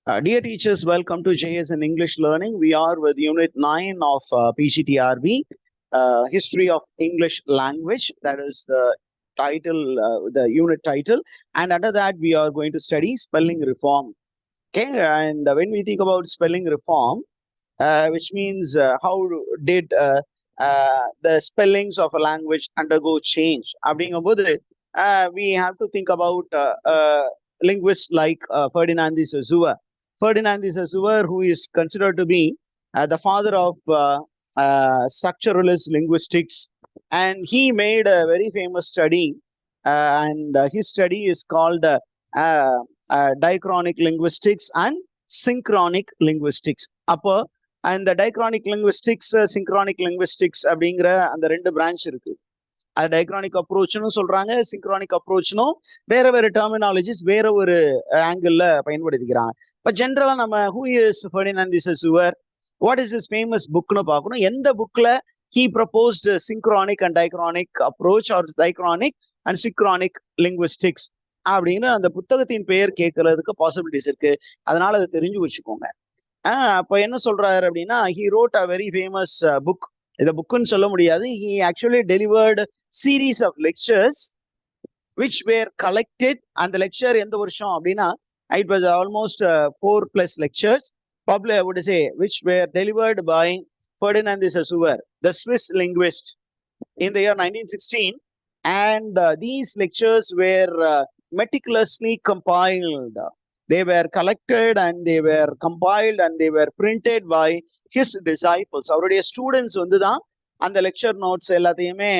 Dear teachers, welcome to JS in English Learning. We are with Unit 9 of PGTRB, History of English Language. That is the title, the unit title. And under that, we are going to study spelling reform. Okay, and when we think about spelling reform, which means how did the spellings of a language undergo change? We have to think about linguists like Ferdinand de Saussure. Ferdinand de Saussure, who is considered to be the father of structuralist linguistics, and he made a very famous study, and his study is called diachronic linguistics and synchronic linguistics. Upper and the diachronic linguistics, synchronic linguistics அப்படிங்கிற அந்த ரெண்டு branch இருக்கு. அது டைக்ரானிக் அப்ரோச்னு சொல்றாங்க, சிங்க்ரானிக் அப்ரோச்னும் வேற வேற terminologies வேற ஒரு ஆங்கிள் பயன்படுத்திக்கிறாங்க. இப்போ ஜென்ரலா நம்ம who is Ferdinand de Saussure, what is is famous புக்னு பார்க்கணும். எந்த புக்ல he proposed synchronic and diachronic approach or diachronic and synchronic linguistics அப்படின்னு அந்த புத்தகத்தின் பெயர் கேட்கறதுக்கு பாசிபிலிட்டிஸ் இருக்கு. அதனால அதை தெரிஞ்சு வச்சுக்கோங்க. அப்போ என்ன சொல்றாரு அப்படின்னா, he wrote a very famous book. இதை புக்குன்னு சொல்ல முடியாது. He actually delivered series of lectures which were collected. அந்த லெக்சர் எந்த வருஷம் அப்படின்னா, it was almost 4+ lectures I would say, which were delivered by Ferdinand de Saussure, the Swiss linguist, in the year 1916. And these lectures were meticulously compiled. They were collected and they were compiled and they were printed by his disciples. அவருடைய students வந்து தான் அந்த lecture notes எல்லாத்தையுமே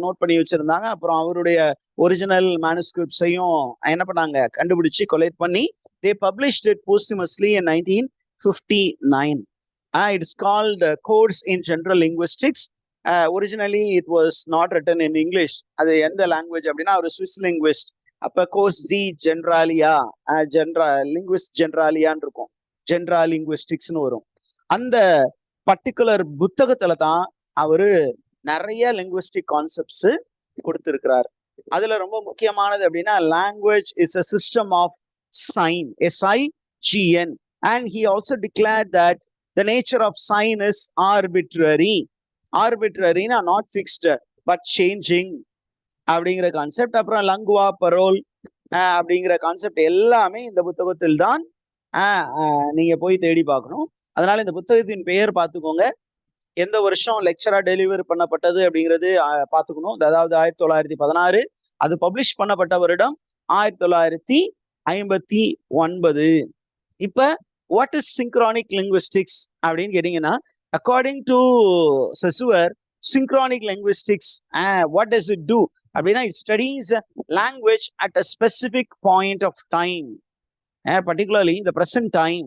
note பண்ணி வச்சிருந்தாங்க. அப்புறம் அவருடைய original மேனுஸ்கிரிப்ட்ஸையும் என்ன பண்ணாங்க, கண்டுபிடிச்சு கொலேட் பண்ணி they published it posthumously in 1959. It is called Codes in General Linguistics. Originally it was not written in English. அது எந்த லாங்குவேஜ் அப்படின்னா, ஒரு ஸ்விஸ் லிங்குவிஸ்ட். அப்ப கோர்ஸ் ஜி ஜென்ராலியா, லிங்குவிஸ்ட் ஜென்ராலியான்னு இருக்கும், ஜென்ரா லிங்குவிஸ்டிக்ஸ்னு வரும். அந்த பர்டிகுலர் புத்தகத்துல தான் அவரு நிறைய லிங்குவிஸ்டிக் கான்செப்ட்ஸ் கொடுத்திருக்கிறார். அதுல ரொம்ப முக்கியமானது அப்படின்னா, language is a system of sign, SIGN, and he also declared that the nature of sign is arbitrary. Arbitrary, not fixed but changing அப்படிங்கிற கான்செப்ட். அப்புறம் லங்குவா பரோல் அப்படிங்கிற கான்செப்ட் எல்லாமே இந்த புத்தகத்தில் தான் நீங்க போய் தேடி பார்க்கணும். அதனால இந்த புத்தகத்தின் பெயர் பார்த்துக்கோங்க, எந்த வருஷம் லெக்சரா டெலிவரி பண்ணப்பட்டது அப்படிங்கிறது பார்த்துக்கணும். அதாவது 1916. அது பப்ளிஷ் பண்ணப்பட்ட வருடம் 1959. இப்ப வாட் இஸ் சிங்க்ரானிக் லிங்குவிஸ்டிக்ஸ் அப்படின்னு கேட்டீங்கன்னா, according to Saussure, synchronic linguistics, what does it do அப்படின்னா, it studies language at a specific point of time, particularly the present time.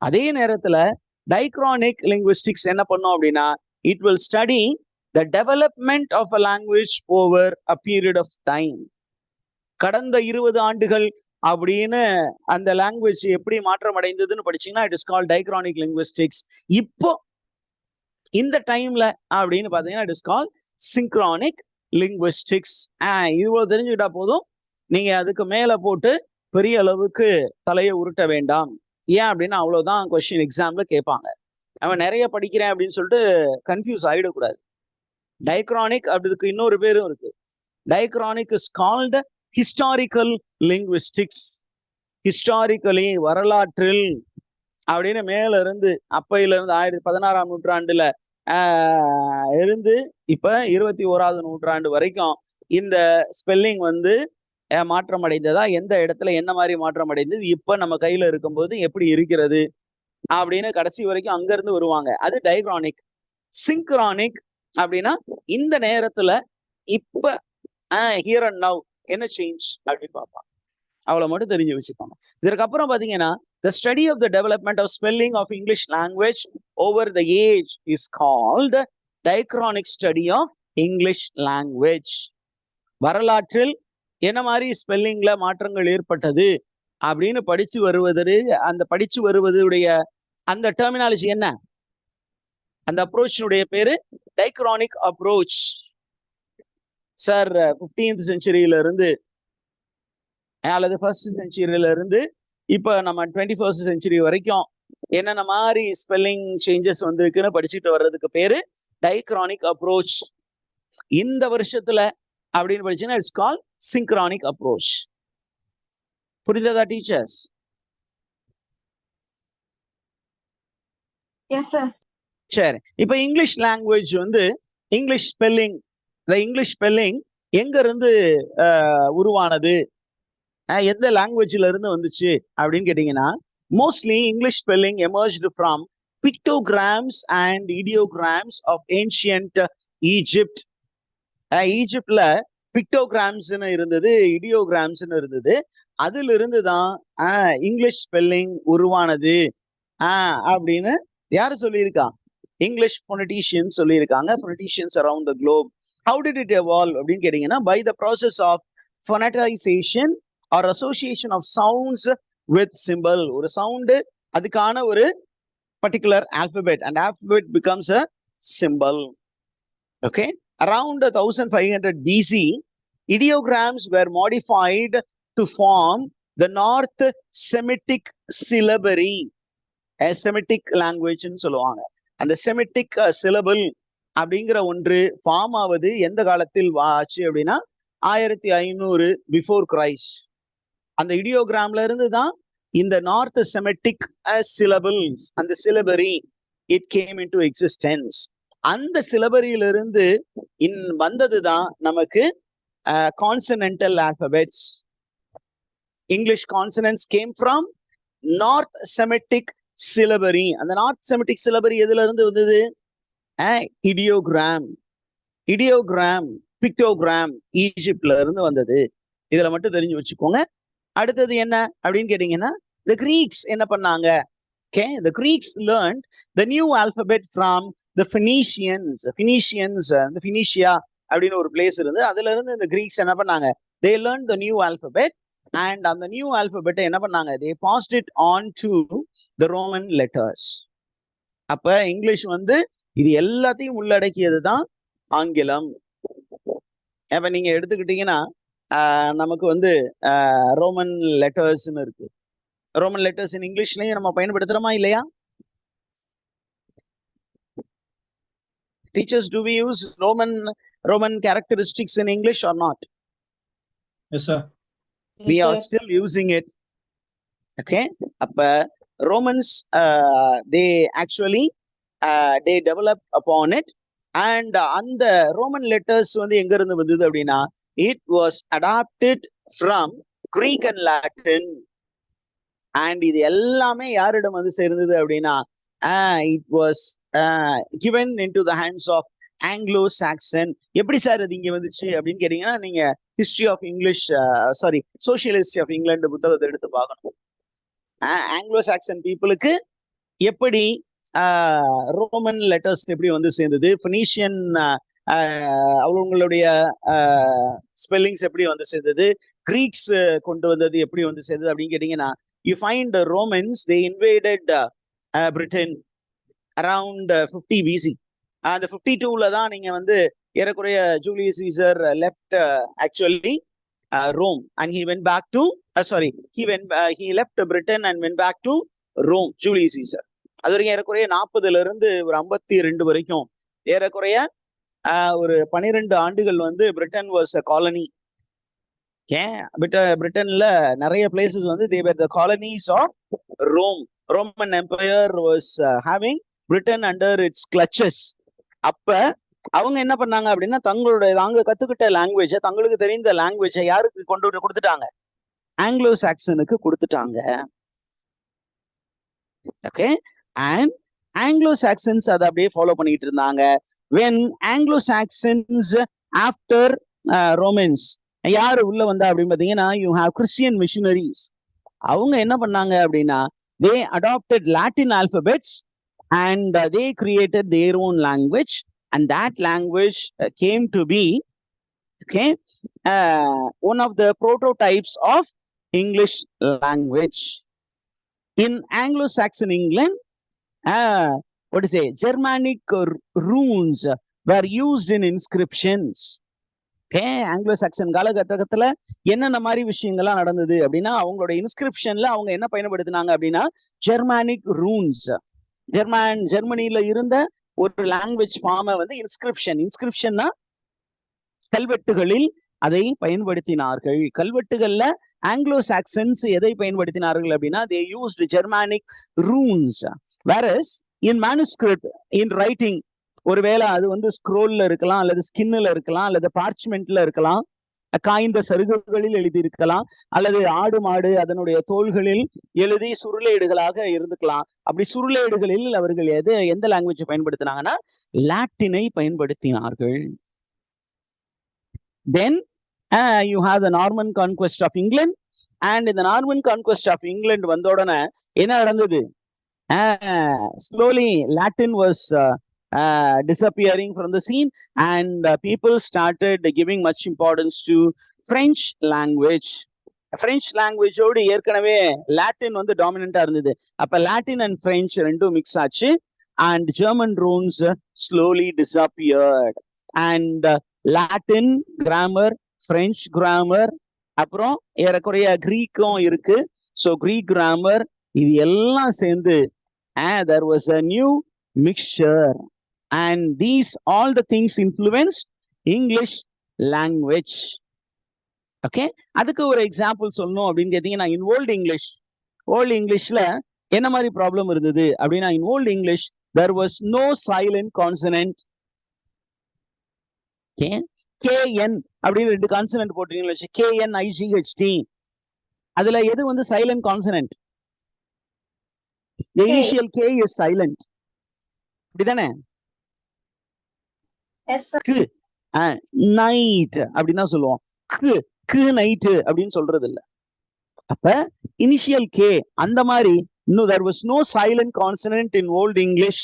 அதே நேரத்துல diachronic linguistics என்ன பண்ணும் அப்படின்னா, it will study the development of a language over a period of time. கடந்த 20 ஆண்டுகள் அப்படின்னு அந்த லாங்குவேஜ் எப்படி மாற்றம் அடைந்ததுன்னு படிச்சீங்கன்னா, it is called diachronic linguistics. இப்போ இந்த டைம்ல அப்படின்னு பாத்தீங்கன்னா, it is called synchronic linguistics. இவ்வளவு தெரிஞ்சுக்கிட்டா போதும், நீங்க அதுக்கு மேல போட்டு பெரிய அளவுக்கு தலையை உருட்ட வேண்டாம். ஏன் அப்படின்னா, அவ்வளவுதான் கொஸ்டின் எக்ஸாம்ல கேட்பாங்க. அவன் நிறைய படிக்கிறேன் அப்படின்னு சொல்லிட்டு கன்ஃபியூஸ் ஆயிடக்கூடாது. டைக்ரானிக் அப்படிதுக்கு இன்னொரு பேரும் இருக்கு. Diachronic is called historical linguistics. Historically, வரலாற்றில் அப்படின்னு மேல இருந்து, அப்பையில இருந்து 16ஆம் நூற்றாண்டுல இருந்து இப்ப 21ஆவது நூற்றாண்டு வரைக்கும் இந்த ஸ்பெல்லிங் வந்து மாற்றம் அடைந்ததா, எந்த இடத்துல என்ன மாதிரி மாற்றம் அடைந்தது, இப்ப நம்ம கையில இருக்கும்போது எப்படி இருக்கிறது அப்படின்னு கடைசி வரைக்கும் அங்க இருந்து வருவாங்க. அது டைக்ரானிக். சிங்க்ரானிக் அப்படின்னா, இந்த நேரத்துல இப்ப ஹியர் அண்ட் நவ் என்ன சேஞ்ச் அப்படின்னு பார்ப்பாங்க. அவ்வளவு மட்டும் தெரிஞ்சு வச்சுக்கோங்க. இதற்கப்புறம் பாத்தீங்கன்னா, the study of the development of spelling of English language over the age is called diachronic study of English language. வரலாற்றில் என்ன மாதிரி ஸ்பெல்லிங்ல மாற்றங்கள் ஏற்பட்டது அப்படின்னு படிச்சு வருவதுடைய அந்த டெர்மினாலஜி என்ன, அந்த அப்ரோச்சினுடைய பேரு டைக்ரானிக் அப்ரோச். சார் 15th செஞ்சுரியில இருந்து அல்லது 1st செஞ்சுரியில இருந்து இப்ப நம்ம 21st century வரைக்கும் என்னென்ன மாதிரி ஸ்பெல்லிங் சேஞ்சஸ் வந்திருக்குன்னு படிச்சுட்டு வர்றதுக்கு பேரு டைக்ரானிக் அப்ரோச். இந்த வருஷத்துல அப்படின்னு படிச்சீங்கன்னா இட்ஸ் கால் சிங்க்ரானிக் அப்ரோச். புரிந்ததா டீச்சர்ஸ்? சரி, இப்ப இங்கிலீஷ் லாங்குவேஜ் வந்து இங்கிலீஷ் ஸ்பெல்லிங், இந்த இங்கிலீஷ் ஸ்பெல்லிங் எங்க இருந்து உருவானது, எந்த லாங்குவேஜ்ல இருந்து வந்துச்சு அப்படின்னு கேட்டீங்கன்னா, mostly English spelling emerged from pictograms and ideograms of ancient Egypt. ஈஜிப்ட்ல பிக்டோகிராம்ஸ்னு இருந்தது, இடியோகிராம்ஸ்னு இருந்தது. அதுல இருந்து தான் இங்கிலீஷ் ஸ்பெல்லிங் உருவானது அப்படின்னு யாரு சொல்லியிருக்கா? இங்கிலீஷ் பொனடிஷியன்ஸ் சொல்லியிருக்காங்க. Phoenicians around the globe. How did it evolve அப்படின்னு கேட்டீங்கன்னா, by the process of phonetization or association of sounds with symbol. ஒரு சவுண்டு அதுக்கான ஒரு particular alphabet, and alphabet becomes a symbol. Okay, around 1500 BC, ideograms were modified to form the North Semitic syllabary. Semitic லாங்குவேஜ்னு சொல்லுவாங்க. அந்த Semitic syllable அப்படிங்கிற ஒன்று form ஆவது எந்த காலத்தில் ஆச்சு அப்படின்னா 1500 பிஃபோர் கிரைஸ்ட். அந்த இடியோகிராம்ல இருந்து தான் இந்த நார்த் செமிட்டிக் சிலபிள்ஸ், அந்த syllabary it came into existence. அந்த சிலபரியிலிருந்து வந்தது தான் நமக்கு consonantal alphabets. English consonants came from North Semitic syllabary. அந்த நார்த் செமிட்டிக் சிலபரி எதுல இருந்து வந்தது? இடியோகிராம். இடியோகிராம், பிக்டோகிராம் ஈஜிப்ட்ல இருந்து வந்தது. இதுல மட்டும் தெரிஞ்சு வச்சுக்கோங்க. அடுத்தது என்ன அப்படின்னு கேட்டீங்கன்னா, the Greeks என்ன பண்ணாங்க? Okay, the Greeks learned the new alphabet from the Phoenicians. Phoenicians, the Phoenicia அப்படின்னு ஒரு பிளேஸ் இருந்து, அதுல இருந்து இந்த கிரீக்ஸ் என்ன பண்ணாங்க? They learned the new alphabet, and அந்த நியூ ஆல்பபெட்டை என்ன பண்ணாங்க? They passed it on to the Roman letters. அப்ப இங்கிலீஷ் வந்து இது எல்லாத்தையும் உள்ளடக்கியது தான் ஆங்கிலம். அப்ப நீங்க எடுத்துக்கிட்டீங்கன்னா நமக்கு வந்து ரோமன் லெட்டர்ஸ்னு இருக்கு. ரோமன் லெட்டர்ஸ் இன் இங்கிலீஷ்லயும் நம்ம பயன்படுத்துறோமா இல்லையா? Teachers, do we use Roman characteristics in English or not? Yes, sir. We are still using it. Okay, appa Romans they actually they develop upon it, and அந்த ரோமன் லெட்டர்ஸ் வந்து எங்க இருந்து வந்தது அப்படின்னா, it was adapted from Greek and Latin. and இது எல்லாமே யாரிடம் வந்து சேர்ந்தது அப்படின்னா, it was given into the hands of Anglo-Saxon. எப்படி சார் அது இங்க வந்துச்சு அப்படின்னு கேட்டீங்கன்னா, நீங்க history of English social history of England புத்தகத்தை எடுத்து பார்க்கணும். ஆங்கிலோ-சாக்சன் பீப்புளுக்கு எப்படி ரோமன் லெட்டர்ஸ் எப்படி வந்து சேர்ந்தது, பினீஷியன் அவங்களுடைய ஸ்பெல்லிங்ஸ் எப்படி வந்து சேர்ந்தது, கிரீக்ஸ் கொண்டு வந்தது எப்படி வந்து சேர்ந்தது அப்படின்னு கேட்டீங்கன்னா, you find the Romans, they invaded Britain around 50 BC. அந்த 52ல தான் நீங்க வந்து ஏறக்குறைய Julius Caesar left actually Rome, and he went back to he left Britain and went back to Rome. Julius Caesar அது வரைக்கும் ஏறக்குறைய 40ல இருந்து ஒரு 52 வரைக்கும் ஏறக்குறைய ஒரு 12 ஆண்டுகள் வந்து பிரிட்டன் வாஸ் a colony. பிரிட்டன்ல நிறைய பிளேசஸ் வந்து they were the colonies of Rome. Roman Empire was having Britain under its clutches. அப்ப அவங்க என்ன பண்ணாங்க அப்படின்னா, தாங்க கத்துக்கிட்ட லாங்குவேஜை, தங்களுக்கு தெரிந்த லாங்குவேஜை யாருக்கு கொண்டு கொடுத்துட்டாங்க? ஆங்கிலோ சாக்சனுக்கு கொடுத்துட்டாங்க. ஓகே, அண்ட் ஆங்கிலோ சாக்சன்ஸ் அதை அப்படியே ஃபாலோ பண்ணிட்டு இருந்தாங்க. when Anglo-Saxons after Romans யாரு உள்ள வந்தா அப்படின்னு பாத்தீங்கன்னா, you have Christian missionaries. அவங்க என்ன பண்ணாங்க அப்படின்னா, they adopted Latin alphabets and they created their own language, and that language came to be one of the prototypes of English language. In Anglo-Saxon England, Germanic runes were used in inscriptions. Okay, Anglo Saxon காலகட்டத்துல என்னென்ன மாதிரி விஷயங்கள்லாம் நடந்தது அப்படின்னா, அவங்களோட இன்ஸ்கிரிப்ஷன்ல அவங்க என்ன பயன்படுத்தினாங்க அப்படின்னா, ஜெர்மானிக் ரூன்ஸ். ஜெர்மனியில இருந்த ஒரு லாங்குவேஜ் ஃபார்மை வந்து இன்ஸ்கிரிப்ஷன்னா கல்வெட்டுகளில் அதை பயன்படுத்தினார்கள். கல்வெட்டுகள்ல ஆங்கிலோ சாக்சன்ஸ் எதை பயன்படுத்தினார்கள் அப்படின்னா, they used Germanic runes. whereas in manuscript, in writing, ஒருவேளை அது வந்து ஸ்க்ரோல்ல இருக்கலாம், அல்லது ஸ்கின்ல இருக்கலாம், அல்லது பார்ச்மெண்ட்ல இருக்கலாம், காய்ந்த சருகுகளில் எழுதி இருக்கலாம், அல்லது ஆடு மாடு அதனுடைய தோள்களில் எழுதி சுருளேடுகளாக இருந்துக்கலாம். அப்படி சுருளேடுகளில் அவர்கள் எந்த லாங்குவேஜ் பயன்படுத்தினாங்கன்னா, லாட்டினை பயன்படுத்தினார்கள். Then you have the Norman conquest of England, and in the Norman conquest of England வந்த உடனே என்ன நடந்தது? Slowly Latin was disappearing from the scene, and people started giving much importance to French language. French language ஓடு ஏற்கனவே Latin வந்து டாமினண்டா இருந்தது. அப்ப Latin and French ரெண்டும் மிக்ஸ் ஆச்சு, and German runes slowly disappeared. And Latin grammar, French grammar, அப்புறம் ஏறக்குறைய கிரீக்கும் இருக்கு. ஸோ கிரீக் கிராமர் இது எல்லாம் சேர்ந்து there was a new mixture, and these all the things influenced English language. Okay, அதுக்கு ஒரு எக்ஸாம்பிள் சொல்லணும் அப்படின்னு கேட்டீங்கன்னா, இன் ஓல்டு இங்கிலீஷ்ல என்ன மாதிரி ப்ராப்ளம் இருந்தது அப்படின்னா, இன் old English there was no silent consonant. KN அப்படின்னு 2 கான்சனன்ட் போட்டீங்கன்னு KNIGHT, அதுல எது வந்து silent consonant? The initial K is silent. அப்படிதானே? நைட் அப்படின்னு தான் சொல்லுவோம். நைட் அப்படின்னு சொல்றது இல்ல. அப்ப இனிஷியல் கே அந்த மாதிரி இன்னும் there was no silent consonant in old English,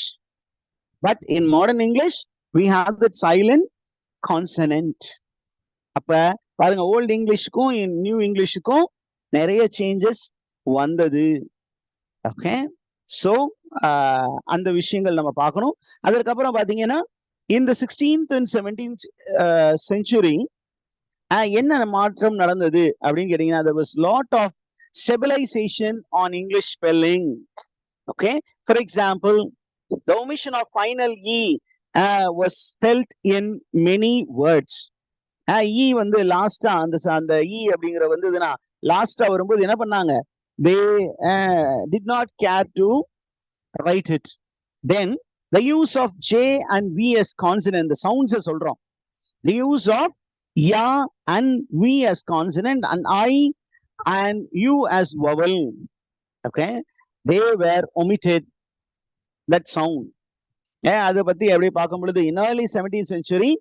but in modern English we have that silent consonant. அப்ப பாருங்க, ஓல்டு இங்கிலீஷுக்கும் நியூ இங்கிலீஷுக்கும் நிறைய சேஞ்சஸ் வந்தது. ஓகே, ஸோ அந்த விஷயங்கள் நம்ம பார்க்கணும். அதற்கப்புறம் பாத்தீங்கன்னா, இந்த 16th and 17th century என்ன மாற்றம் நடந்தது அப்படின்னு கேட்டீங்கன்னா, there was lot of stabilization on English spelling. Okay, for example, the omission of final E was felt in many words. E வந்து லாஸ்டா அந்த E அப்படிங்கிற வந்ததுன்னா லாஸ்டா வரும்போது என்ன பண்ணாங்க? they did not care to write it. Then the use of J and V as consonant, the sounds சொல்றோம். The use of ya and V as consonant and I and U as vowel. Okay, they were omitted, that sound. அதை பத்தி எப்படி பார்க்கும் பொழுது, in early 17th century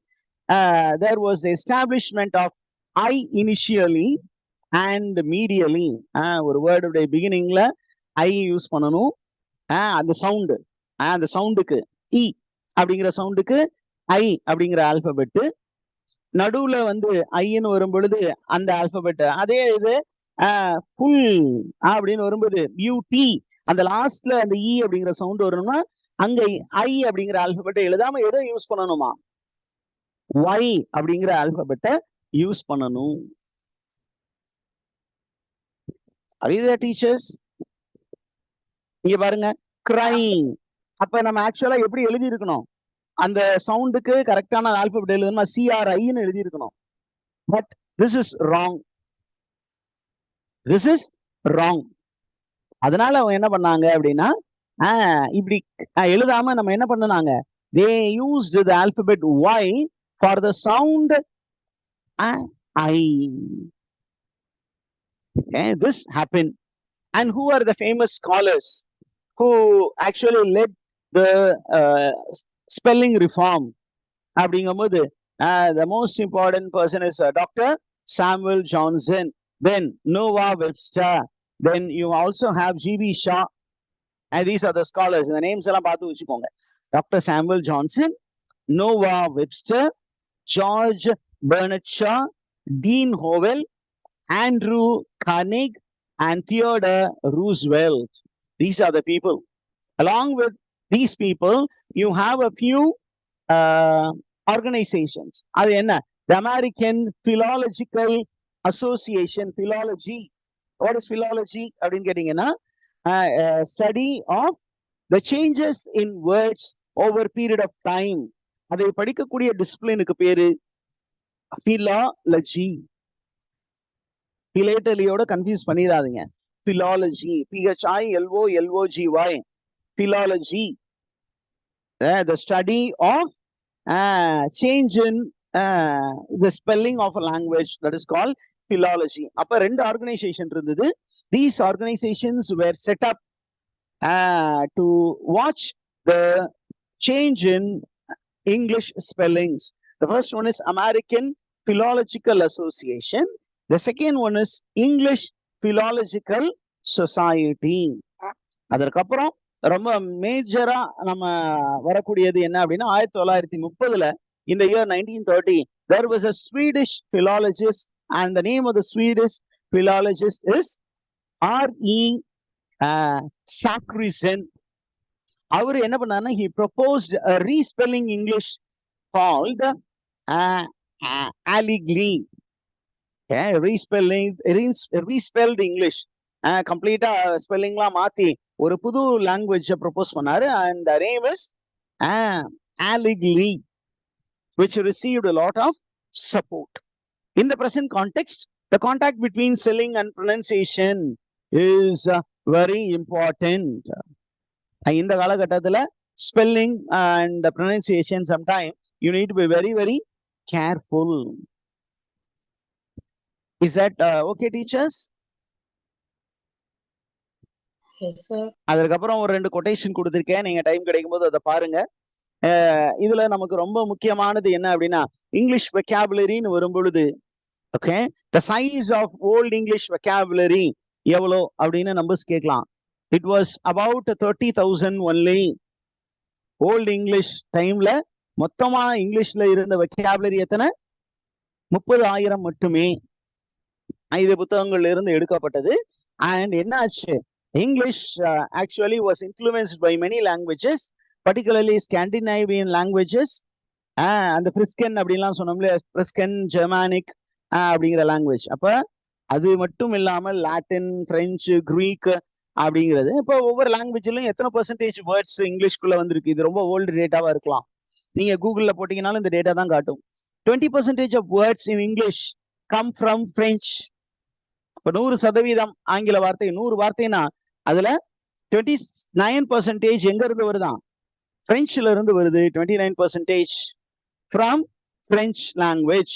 there was the establishment of I initially and medially. ஒரு வேர்டுடைய பிகினிங்ல I use பண்ணணும். அந்த sound, அந்த சவுண்டுக்கு இ அப்படிங்கிற சவுண்டுக்கு ஐ அப்படிங்கிற ஆல்பபெட், நடுவுல வந்து ஐன்னு வரும் பொழுது அந்த ஆல்பபெட், அதே இது புல் அப்படின்னு வரும்போது யூடி, அந்த லாஸ்ட்ல அந்த இ அப்படிங்கிற சவுண்ட் வரணும்னா அங்க ஐ அப்படிங்கிற ஆல்பபெட்டை எழுதாம எதை யூஸ் பண்ணணுமா? Y அப்படிங்கிற ஆல்பபெட்டை யூஸ் பண்ணணும். Are you there, teachers? இங்க பாருங்க, crying. அப்ப நம்ம ஆக்சுவலா எப்படி எழுதி இருக்கணும்? அந்த சவுண்டுக்கு கரெக்டான ஆல்பபெட் எழுதணும்னா CRIன்னு எழுதி இருக்கணும். But this is wrong. This is wrong. அதனால அவங்க என்ன பண்ணாங்க அப்படின்னா, இப்படி எழுதாம நம்ம என்ன பண்ணாங்க? They used the alphabet Y for the sound I. Okay, this happened. And who are the famous scholars who actually led the spelling reform? அப்படிங்கும்போது the most important person is Dr. Samuel Johnson, then Noah Webster, then you also have G.B. Shaw, and these are the scholars. The names எல்லாம் பார்த்து வச்சுக்கோங்க. Dr. Samuel Johnson, Noah Webster, George Bernard Shaw, Dean Howell, Andrew Carnegie, and Theodore Roosevelt. These are the people. Along with these people, you have a few organizations. அது என்ன? The American Philological Association, philology. What is philology? அப்படின்னு கேட்டீங்கன்னா study of the changes in words over period of time. அதை படிக்கக்கூடிய டிசிப்ளினுக்கு பேரு philology. philatelyயோட confuse பண்ணிடாதீங்க. philology, philology, philology, the study of change in the spelling of a language, that is called philology. அப்ப ரெண்டு organisation இருந்தது. These organizations were set up to watch the change in English spellings. The first one is American Philological Association. The second one is English Philological Society. அதற்கப்புறம் ரொம்ப மேஜரா நம்ம வரக்கூடியது என்ன அப்படின்னா 1930 in the year 1930 there was a Swedish philologist, and the name of the Swedish philologist is R.E. Zachrisson. அவர் என்ன பண்ணாருன்னா he proposed a respelling English called Allegly. Respelled English, கம்ப்ளீட்டா ஸ்பெல்லிங்லாம் மாத்தி ஒரு புது லாங்குவேஜ் ப்ரொபோஸ் பண்ணாரு, and the name is Allegly, which received a lot of support. In the present context, the contact between spelling and pronunciation is very important. இந்த காலகட்டத்துல spelling and pronunciation, sometime you need to be very, very careful. Is that okay, teachers? Yes, sir. அதற்கப்புறம் ஒரு 2 quotation கொடுத்திருக்கேன், நீங்க time கிடைக்கும் போது அதை பாருங்க. இதுல நமக்கு ரொம்ப முக்கியமானது என்ன அப்படின்னா இங்கிலீஷ் வெக்காபுலரின்னு வரும் பொழுது, okay, the size of old English vocabulary எவ்வளோ அப்படின்னு நம்பர்ஸ் கேட்கலாம். It was about 30,000 only. Old English டைம்ல மொத்தமா இங்கிலீஷ்ல இருந்த வெக்காபுலரி எத்தனை? 30,000 மட்டுமே. இது புத்தகங்கள்ல இருந்து எடுக்கப்பட்டது. அண்ட் என்னாச்சு, English actually was influenced by many languages, particularly Scandinavian languages, அந்த பிரிஸ்கன் அப்படின்லாம் சொன்னோம்ல, பிரிஸ்கன், ஜெர்மானிக் அப்படிங்கிற லாங்குவேஜ். அப்ப அது மட்டும் இல்லாமல் லாட்டின், பிரெஞ்சு, கிரீக் அப்படிங்கிறது. இப்போ ஒவ்வொரு லாங்குவேஜ்லயும் எத்தனை பெர்சன்டேஜ் வேர்ட்ஸ் இங்கிலீஷ்குள்ள வந்திருக்கு, இது ரொம்ப ஓல்டு டேட்டாவா இருக்கலாம். நீங்க கூகுள்ல போட்டீங்கன்னாலும் இந்த டேட்டா தான் காட்டும். 20% of words in English come from French. இப்போ 100% ஆங்கில வார்த்தை, 100 வார்த்தைனா அதுல 29% எங்க இருந்து வருதான்? பிரெஞ்சுல இருந்து வருது. 29% from French language.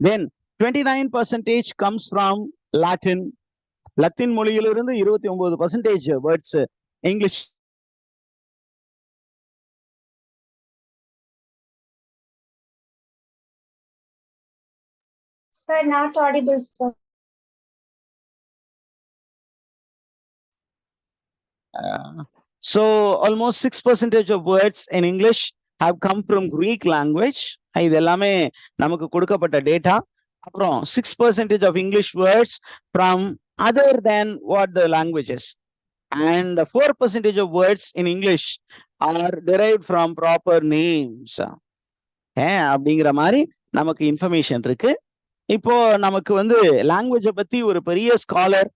Then 29% comes from Latin. Latin மொழியிலிருந்து 29% words English. Sir, not audible, sir. So almost 6% of words in English have come from Greek language. இது எல்லாமே நமக்கு கொடுக்கப்பட்ட டேட்டா. அப்புறம் 6% of English words from other than what the languages, and 4% of words in English are derived from proper names. அப்படிங்கிற மாதிரி நமக்கு information இருக்கு. இப்போ நமக்கு வந்து லாங்குவேஜை பத்தி ஒரு பெரிய ஸ்காலர்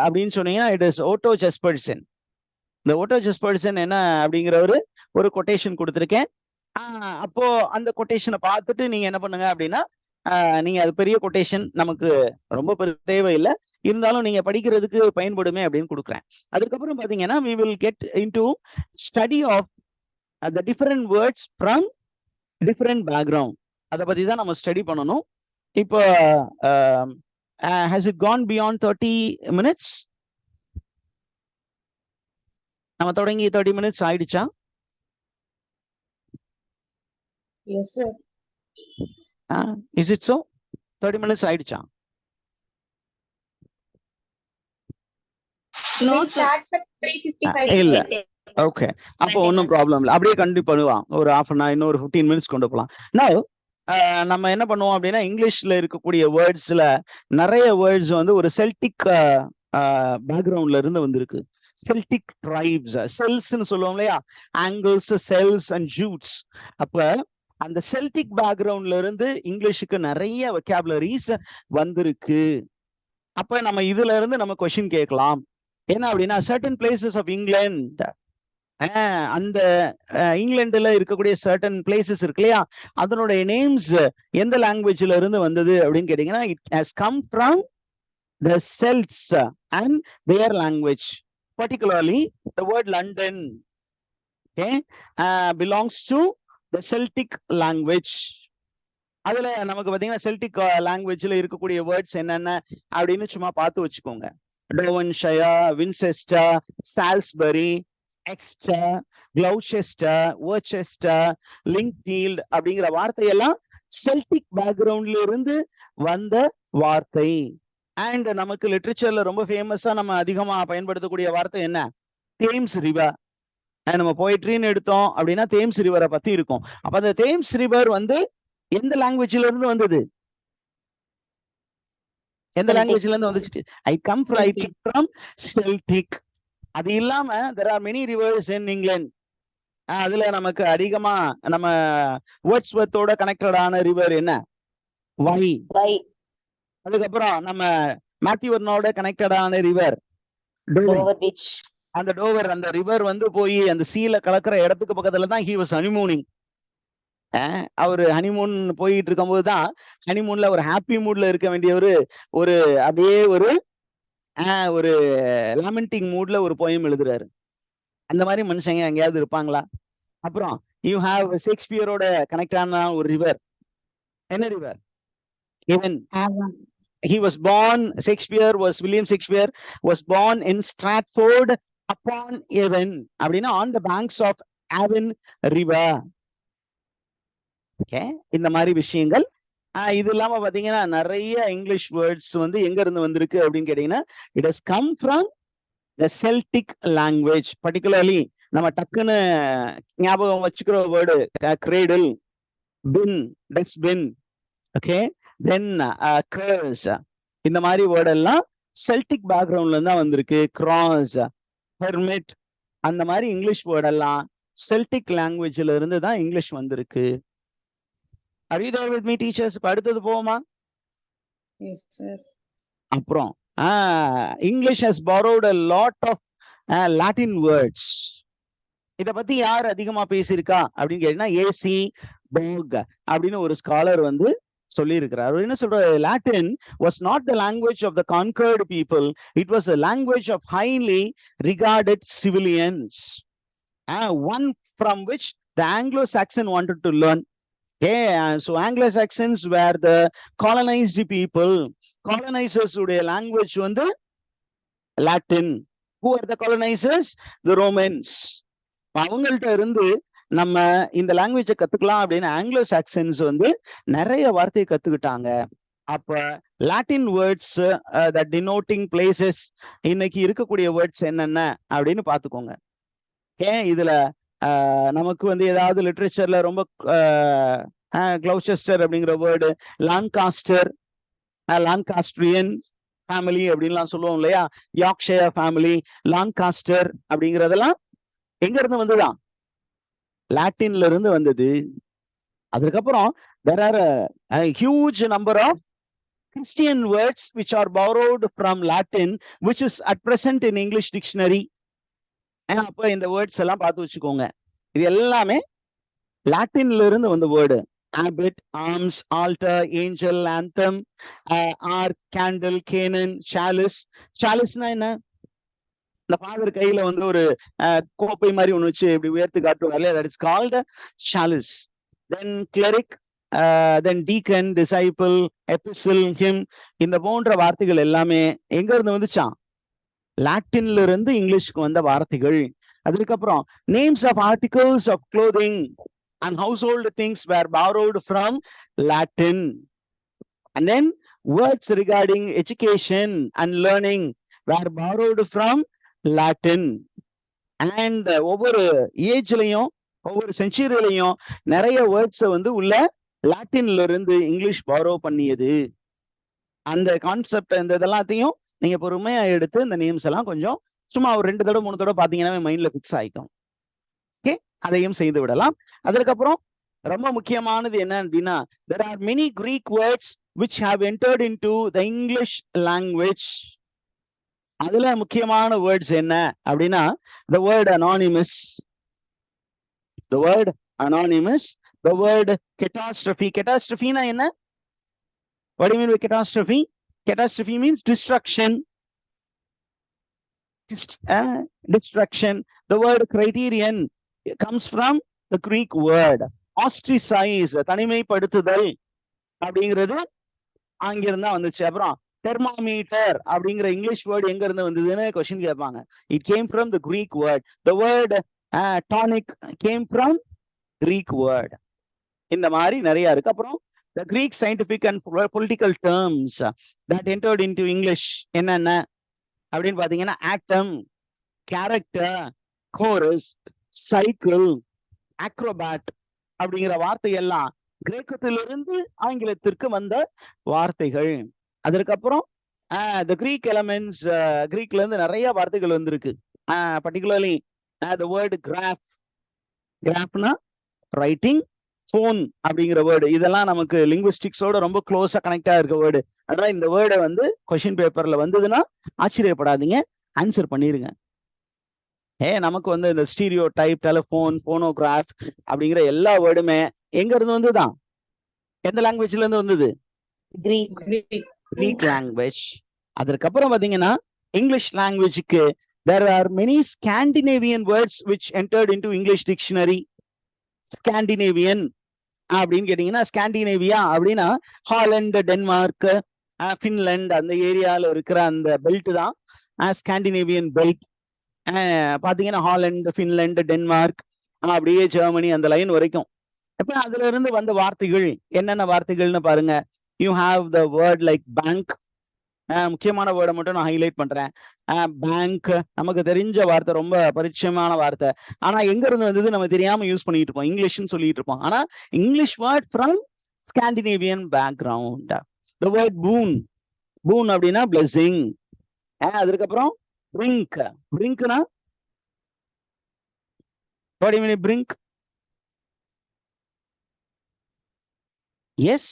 அப்படின்னு சொன்னீங்கன்னா இட் இஸ் ஓட்டோ ஜெஸ்பர்சன். இந்த ஓட்டோ ஜெஸ்பர்சன் என்ன அப்படிங்கிற ஒரு கொட்டேஷன் கொடுத்துருக்கேன். அப்போ அந்த கொட்டேஷனை பார்த்துட்டு நீங்க என்ன பண்ணுங்க அப்படின்னா, நீங்க அது பெரிய கொட்டேஷன் நமக்கு ரொம்ப தேவையில்லை, இருந்தாலும் நீங்க படிக்கிறதுக்கு பயன்படுமே அப்படின்னு கொடுக்குறேன். அதுக்கப்புறம் பாத்தீங்கன்னா we will get into study of the different words from different background. அதை பத்தி தான் நம்ம ஸ்டடி பண்ணணும். இப்போ has it gone beyond 30 minutes? நம்ம தொடங்கி 30 minutes ஆயிடுச்சா? Yes, sir. Is it so? 30 minutes ஆயிடுச்சா? No, starts at 3:55. இல்ல. ஓகே, அப்போ ஒன்றும் ப்ராப்ளம் இல்லை, அப்படியே கண்டினியூ பண்ணுவான். ஒரு ஹாஃப் அன் ஹவர், இன்னொரு 15 minutes கொண்டு போகலாம். Now நம்ம என்ன பண்ணுவோம் அப்படின்னா, இங்கிலீஷ்ல இருக்கக்கூடிய வேர்ட்ஸ்ல நிறைய வேர்ட்ஸ் வந்து ஒரு செல்டிக் பேக்ரவுண்ட்ல இருந்து வந்திருக்கு. செல்டிக் ட்ரைப்ஸ், செல்ஸ்ன்னு சொல்லுவோம் இல்லையா, ஆங்கிள்ஸ், செல்ஸ் அண்ட் ஜூட்ஸ். அப்ப அந்த செல்டிக் பேக்ரவுண்ட்ல இருந்து இங்கிலீஷுக்கு நிறைய வெக்காபுலரிஸ் வந்திருக்கு. அப்ப நம்ம இதுல இருந்து நம்ம கொஸ்டின் கேட்கலாம். என்ன அப்படின்னா சர்டன் பிளேசஸ் ஆஃப் இங்கிலாந்து, அந்த இங்கிலாந்துல இருக்கக்கூடிய சர்டன் பிளேசஸ் இருக்கு இல்லையா, அதனுடைய நேம்ஸ் எந்த லாங்குவேஜ்ல இருந்து வந்தது அப்படின்னு கேட்டீங்கன்னா it has come from the Celts and their language. particularly the word London, okay, belongs to the Celtic language. அதுல நமக்கு பாத்தீங்கன்னா செல்டிக் லாங்குவேஜ்ல இருக்கக்கூடிய வேர்ட்ஸ் என்னென்ன அப்படின்னு சும்மா பார்த்து வச்சுக்கோங்க. டோவன்ஷயர், வின்செஸ்டர், சால்ஸ்பரி, எக்ஸ்டர், கிளவுசெஸ்டர், வொர்செஸ்டர், லிங்க்ஃபீல்ட் அப்படிங்கிற வார்த்தையெல்லாம் செல்டிக் பேக்ரவுண்ட்ல இருந்து வந்த வார்த்தை. அண்ட் நமக்கு லிட்ரேச்சர்ல ரொம்ப ஃபேமஸா நம்ம அதிகமா பயன்படுத்தக்கூடிய வார்த்தை என்ன? Thames river. நம்ம போயிட்ரின்னு எடுத்தோம் அப்படின்னா தேம்ஸ் ரிவரை பத்தி இருக்கும். அப்ப அந்த தேம்ஸ் ரிவர் வந்து எந்த லாங்குவேஜ்ல இருந்து வந்தது? எந்த லாங்குவேஜ்ல இருந்து வந்துச்சு? I come from Celtic. அது இல்லாம there are many rivers in England. அதுல நமக்கு அதிகமா நம்ம வேர்ட்ஸ்வர்த்தோட கனெக்டடான ரிவர் என்ன? வை. அதுக்கப்புறம் நம்ம மேத்யூவர்னோட கனெக்டடான ரிவர் டோவர். அந்த டோவர், அந்த ரிவர் வந்து போய் அந்த சீல கலக்கிற இடத்துக்கு பக்கத்துல தான் he was honeymooning. அவரு ஹனிமூன் போயிட்டு இருக்கும் போதுதான் ஹனிமூன்ல ஒரு ஹாப்பி மூட்ல இருக்க வேண்டியவரு ஒரு அப்படியே ஒரு லாமெண்டிங் மூட்ல ஒரு போயம் எழுதுறாரு. அந்த மாதிரி மனுஷங்க எங்கேயாவது இருப்பாங்களா? அப்புறம் யூ ஹாவ் ஷேக்ஸ்பியரோட கனெக்ட் ஆன ஒரு ரிவர். என்ன river? Avon. He was born, William Shakespeare was born in Stratford upon Avon, அப்படின்னா on the banks of Avon river. Okay, இந்த மாதிரி விஷயங்கள். இது இல்லாம பாத்தீங்கன்னா நிறைய இங்கிலீஷ் வேர்ட்ஸ் வந்து எங்க இருந்து வந்திருக்கு அப்படின்னு கேட்டீங்கன்னா it has come from the Celtic language. Particularly நம்ம டக்குன்னு ஞாபகம் வச்சுக்கிற வேர்டு கிரேடில், பின், டஸ்ட்பின், ஓகே, தென் கர்ஸ். இந்த மாதிரி வேர்டு எல்லாம் செல்டிக் பேக்ரவுண்ட்ல இருந்தா வந்திருக்கு. கிராஸ், ஹெர்மிட், அந்த மாதிரி இங்கிலீஷ் வேர்டு எல்லாம் செல்டிக் லாங்குவேஜ்ல இருந்து தான் இங்கிலீஷ் வந்திருக்கு. Are you there with me, teachers? இப்ப அடுத்தது போவோமா? Yes, sir. அப்புறம் English has borrowed a lot of Latin words. இத பத்தி யார் அதிகமா பேசியிருக்கா அப்படின்னு கேட்டீங்கன்னா ஏசி போக் அப்படின்னு ஒரு ஸ்காலர் வந்து சொல்லி இருக்கிறார். என்ன சொல்ற? Latin was not the language of the conquered people. It was a language of highly regarded civilians. One from which the Anglo-Saxon wanted to learn. So Anglo-Saxons were the colonized people. Colonizers உடைய language வந்து Latin. Who are the colonizers? The Romans. அவங்கள்ட்ட இருந்து நம்ம இந்த லாங்குவேஜை கத்துக்கலாம் அப்படின்னு Anglo Saxons வந்து நிறைய வார்த்தையை கத்துக்கிட்டாங்க. அப்ப Latin words that denoting places இன்னைக்கு இருக்கக்கூடிய வேர்ட்ஸ் என்னென்ன அப்படின்னு பாத்துக்கோங்க. இதுல நமக்கு வந்து ஏதாவது லிட்ரேச்சர்ல ரொம்ப கிளவுசெஸ்டர் அப்படிங்கிற வேர்டு, லான்காஸ்டர், லான்காஸ்ட்ரியன் ஃபேமிலி அப்படின்லாம் சொல்லுவோம் இல்லையா, யார்க்ஷயர் ஃபேமிலி, லான்காஸ்டர் அப்படிங்கிறதெல்லாம் எங்க இருந்து வந்ததுதான்? லாட்டின்ல இருந்து வந்தது. அதுக்கப்புறம் there are a huge number of Christian words which are borrowed from Latin, which is at present in English dictionary. அப்ப இந்த வேர்ட்ஸ் எல்லாம் பார்த்து வச்சுக்கோங்க. இது எல்லாமே லாட்டின்ல இருந்து வந்த word. abbot, arms, altar, angel, anthem, ark, candle, canon, chalice. chaliceனா என்ன? இந்த ஃபாதர் கையில வந்து ஒரு கோப்பை மாதிரி ஒண்ணு வச்சு இப்படி உயர்த்து காட்டுவாங்க. that is called chalice. then cleric, then deacon, disciple, epistle, hymn. இந்த போன்ற வார்த்தைகள் எல்லாமே எங்க இருந்து வந்துச்சான்? லாட்டின்ல இருந்து இங்கிலீஷ்க்கு வந்த வார்த்தைகள். அதுக்கப்புறம் names of articles of clothing and household things were borrowed from Latin. And then words regarding education and learning were borrowed from Latin. And ஒவ்வொரு ஏஜ்லயும் ஒவ்வொரு செஞ்சுரியிலையும் நிறைய வேர்ட்ஸை வந்து உள்ள லாட்டின்ல இருந்து இங்கிலீஷ் பாரோ பண்ணியது. அந்த கான்செப்ட் இந்த இதெல்லாத்தையும் நீங்க பொறுமையா எடுத்து இந்த நேம்ஸ் எல்லாம் கொஞ்சம் சும்மா ஒரு 2 தடவை 3 தடவை பாத்தீங்கன்னா மைண்ட்ல பிக்ஸ் ஆயிக்கும். ஓகே, அதையும் செய்து விடலாம். அதற்கப்புறம் ரொம்ப முக்கியமானது என்ன அப்படின்னா, there are many Greek words which have entered into the English language. அதுல முக்கியமான வேர்ட்ஸ் என்ன அப்படின்னா, the word anonymous, the word anonymous, the word catastrophe. Catastrophe na என்ன? What do you mean by catastrophe? Catastrophe means destruction. Destruction. The word criterion comes from the Greek word ostracize, தனிமைப்படுத்துதல் அப்படிங்கிறது அங்கிருந்தா வந்துச்சு. அப்புறம் thermometer அப்படிங்கிற English word எங்க இருந்து வந்ததுன்னு question கேட்பாங்க. It came from the Greek word. The word tonic came from Greek word. இந்த மாதிரி நிறைய இருக்கு. அப்புறம் the Greek scientific and political terms that entered into English என்னென்ன அப்படின்னு பாத்தீங்கன்னா, ஆட்டம், கேரக்டர், கோரஸ், சைக்கிள், அக்ரோபாட் அப்படிங்கிற வார்த்தையெல்லாம் கிரேக்கத்திலிருந்து ஆங்கிலத்திற்கு வந்த வார்த்தைகள். அதற்கப்புறம் the Greek elements, கிரீக்ல இருந்து நிறைய வார்த்தைகள் வந்திருக்கு. பர்டிகுலர்லி the word graph, கிராஃப்னா ரைட்டிங், போன் அப்படிங்கிற வேர்டு, இதெல்லாம் நமக்கு லிங்குவிஸ்டிக்ஸோட ரொம்ப க்ளோஸா கனெக்டா இருக்க வேர்டு. அதனால இந்த வேர்டை வந்து கொஸ்டின் பேப்பர்ல வந்ததுன்னா ஆச்சரியப்படாதீங்க, ஆன்சர் பண்ணிருங்க. நமக்கு வந்து இந்த ஸ்டீரியோ டைப், டெலிபோன், போனோகிராஃப் அப்படிங்கிற எல்லா வேர்டுமே எங்க இருந்து வந்துதான்? எந்த லாங்குவேஜ்ல இருந்து வந்தது? Greek language. அதற்கப்புறம் பாத்தீங்கன்னா, இங்கிலீஷ் லாங்குவேஜுக்கு there are many Scandinavian words which entered into English dictionary. Scandinavian அப்படின்னு கேட்டீங்கன்னா, ஸ்காண்டினேவியா அப்படின்னா ஹாலண்ட், டென்மார்க், பின்லாந்து அந்த ஏரியால இருக்கிற அந்த பெல்ட் தான் ஸ்காண்டினேவியன் பெல்ட். பாத்தீங்கன்னா ஹாலண்ட், பின்லாந்து, டென்மார்க், அப்படியே ஜெர்மனி அந்த லைன் வரைக்கும். இப்ப அதுல இருந்து வந்த வார்த்தைகள் என்னென்ன வார்த்தைகள்னு பாருங்க. You have the word like bank. முக்கியமான வேர்டை மட்டும் நான் ஹைலைட் பண்றேன். பேங்க் நமக்கு தெரிஞ்ச வார்த்தை, ரொம்ப பரிச்சயமான வார்த்தை. ஆனா எங்க இருந்து வந்தது நம்ம தெரியாம யூஸ் பண்ணிட்டு இருப்போம், இங்கிலீஷ்னு சொல்லிட்டு இருப்போம். ஆனா English word from Scandinavian background. The word boon, boon அப்படின்னா பிளெஸிங். அதுக்கப்புறம் பிரிங்க், பிரிங்க்னா what do you mean brink? Yes,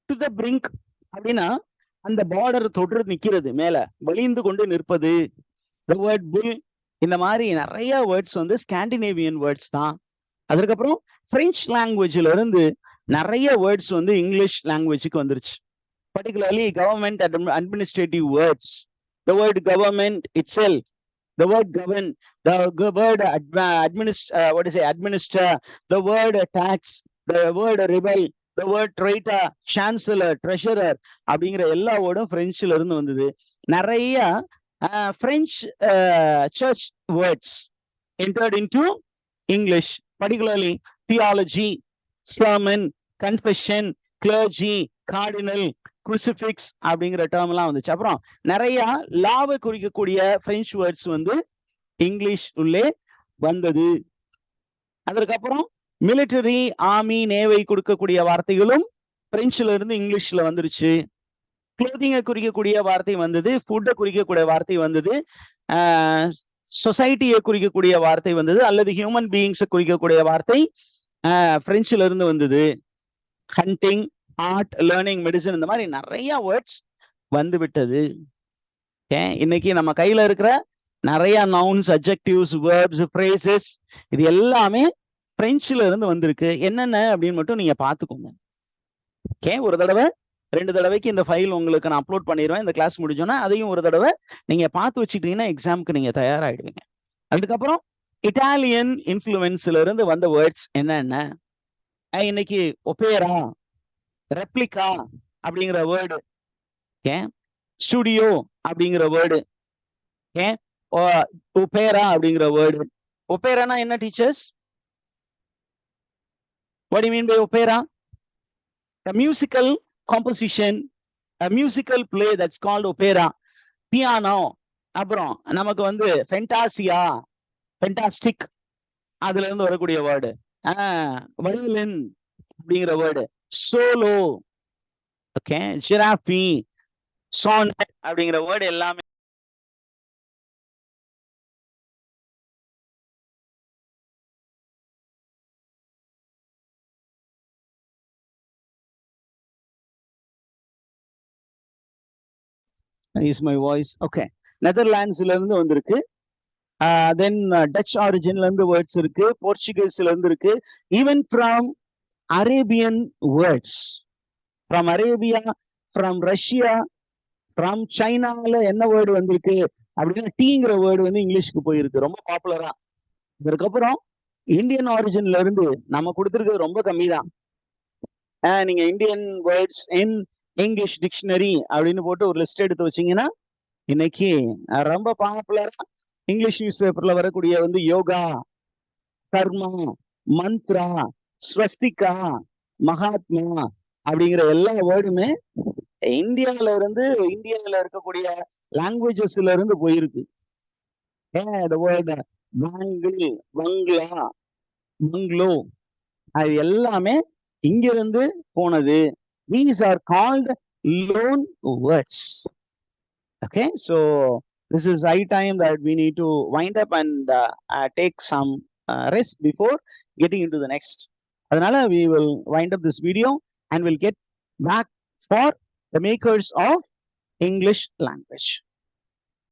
to the brink அப்படின்னா அந்த பார்டர் தொற்று நிக்கிறது, மேல வலிந்து கொண்டு நிற்பது. the word bull, இந்த மாதிரி நிறைய வேர்ட்ஸ் வந்து ஸ்காண்டினேவியன் வேர்ட்ஸ் தான். அதுக்கப்புறம் பிரெஞ்சு லாங்குவேஜ்ல இருந்து நிறைய வேர்ட்ஸ் வந்து இங்கிலீஷ் லாங்குவேஜுக்கு வந்துருச்சு. Particularly government administrative words. the word government itself, the word govern, the word administer, the word tax, the word rebel, the word traitor, chancellor, treasurer அப்படிங்கிற எல்லா வேர்டும் பிரெஞ்சுல இருந்து வந்தது. நிறைய French church words entered into English, particularly theology, sermon, confession, clergy, cardinal, crucifix அப்படிங்கிற term எல்லாம் வந்துச்சு. அப்புறம் நிறைய லாவை குறிக்கக்கூடிய பிரெஞ்சு வேர்ட்ஸ் வந்து இங்கிலீஷ் உள்ளே வந்தது. அதற்கப்புறம் மிலிட்டரி, ஆர்மி, நேவை கொடுக்கக்கூடிய வார்த்தைகளும் பிரெஞ்சுல இருந்து இங்கிலீஷ்ல வந்துருச்சு. குளோதிங்கை குறிக்கக்கூடிய வார்த்தை வந்தது, ஃபுட்டை குறிக்கக்கூடிய வார்த்தை வந்தது, சொசைட்டியை குறிக்கக்கூடிய வார்த்தை வந்தது, அல்லது ஹியூமன் பீயிங்ஸை குறிக்கக்கூடிய வார்த்தை பிரெஞ்சுல இருந்து வந்தது. ஹண்டிங், ஆர்ட், லேர்னிங், மெடிசன், இந்த மாதிரி நிறைய வேர்ட்ஸ் வந்து விட்டது. இன்னைக்கு நம்ம கையில இருக்கிற நிறைய நவுன்ஸ், அட்ஜெக்டிவ்ஸ், வேர்ப்ஸ், ஃப்ரேசஸ் இது எல்லாமே பிரெஞ்சுல இருந்து வந்திருக்கு. என்னென்ன அப்படின்னு மட்டும் நீங்க பாத்துக்கோங்க. ஒரு தடவை 2 தடவைக்கு இந்த ஃபைல் உங்களுக்கு நான் அப்லோட் பண்ணிடுவேன். இந்த கிளாஸ் முடிஞ்சோன்னா அதையும் ஒரு தடவை நீங்க பார்த்து வச்சுக்கிட்டீங்கன்னா எக்ஸாமுக்கு நீங்க தயாராகிடுவீங்க. அதுக்கப்புறம் இட்டாலியன் இன்ஃப்ளூயன்ஸ்ல இருந்து வந்த வேர்ட்ஸ் என்னென்ன? இன்னைக்கு ஒபேரா, ரெப்ளிகா அப்படிங்கிற வேர்டு, ஸ்டுடியோ அப்படிங்கிற வேர்டு, ஒபேரா அப்படிங்கிற வேர்டு. ஒபேரானா என்ன teachers? What do you mean by opera? A musical composition, a musical play that's called opera. Piano, அப்புறம் நமக்கு வந்து ஃபென்டாசியா, ஃபென்டாஸ்டிக் அதுல இருந்து வரக்கூடிய வேர்டு. வயலின் அப்படிங்கிற வேர்டு, சோலோ, ஜிராஃபி, சானட் அப்படிங்கிற வேர்டு எல்லாமே இஸ் மை வாய்ஸ் ஓகே. நெதர்லாண்ட்ஸ்ல இருந்து வந்திருக்கு. தென் டச் ஆரிஜின்ல இருந்து வேர்ட்ஸ் இருக்கு, போர்ச்சுகீஸ்ல இருந்து இருக்கு, even from Arabian words, from Arabia, from Russia, from சைனால என்ன வேர்டு வந்திருக்கு அப்படின்னா டீங்கிற வேர்டு வந்து இங்கிலீஷ்க்கு போயிருக்கு ரொம்ப பாப்புலரா. இதுக்கப்புறம் இந்தியன் ஆரிஜின்ல இருந்து நம்ம கொடுத்துருக்கிறது ரொம்ப கம்மி தான். நீங்க Indian words in English dictionary அப்படின்னு போட்டு ஒரு லிஸ்ட் எடுத்து வச்சீங்கன்னா இன்னைக்கு ரொம்ப பாப்புலரா இங்கிலீஷ் நியூஸ் பேப்பர்ல வரக்கூடிய வந்து யோகா, கர்மா, மந்த்ரா, ஸ்வஸ்திகா, மகாத்மா அப்படிங்கிற எல்லா வேர்டுமே இந்தியாவில இருக்கக்கூடிய லாங்குவேஜஸ்ல இருந்து போயிருக்கு. பங்களா, பங்களோ அது எல்லாமே இங்கிருந்து போனது. These are called loan words. Okay, so this is high time that we need to wind up and take some rest before getting into the next. Adhanala we will wind up this video and we'll get back for the makers of English language.